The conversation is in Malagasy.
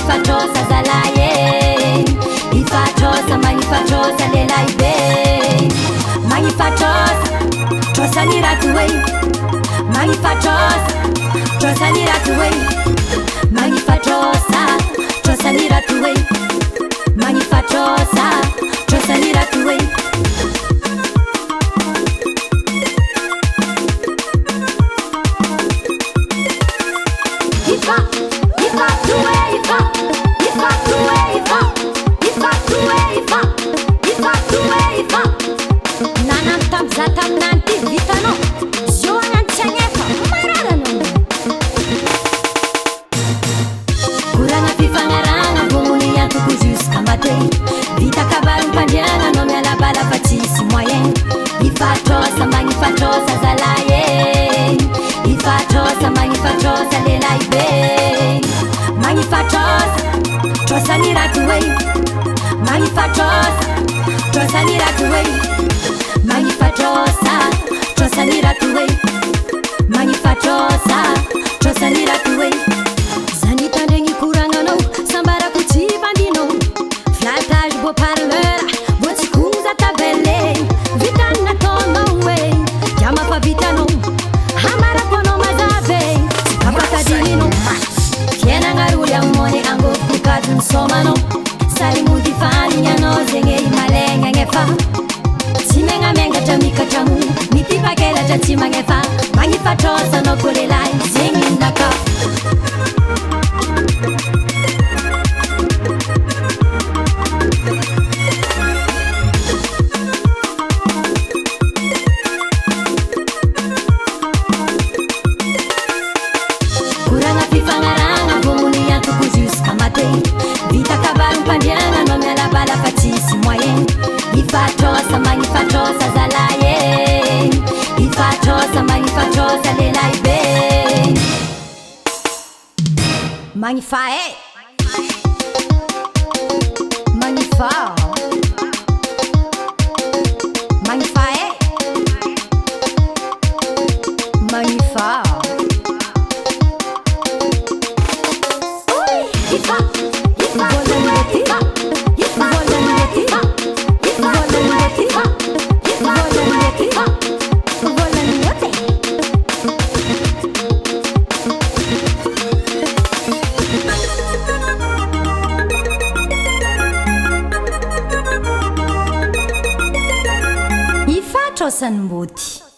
magnifatrosa zalaye ifatrosa magnifatrosa lelaibe magnifatrosa trosaniratuwe magnifatrosa trosaniratuwe magnifatrosa trosaniratuwe magnifatrosa trosaniratuwe Ifatrosa magnifatrosa zalaye ifatrosa magnifatrosa lelaibe magnifatrosa trosaniratuwe magnifatrosa trosaniratuwe magnifatrosa trosaniratuwe magnifatrosa trosaniratuwe zanitandregny koragnanao sambaraky tsy bandinao flatage beau parleur vo tsy koza tabelle vitany nataonao e diamafavitanao hamarakonao mazave tsy kapatadininao fiainagnaroly amone angovokatony somanao sarimody faligny zegny e malegnanefa tsy megnamengatra mikatramo mitipakelatra tsy magnefa magnifatrosanao ko lelay zegny inaka Ifatrosa magnifatrosa zalaye ifatrosa magnifatrosa lelaibe magnifae magnifa magnifae magnifa ifa ifa ifa Ifatrosan'ny mody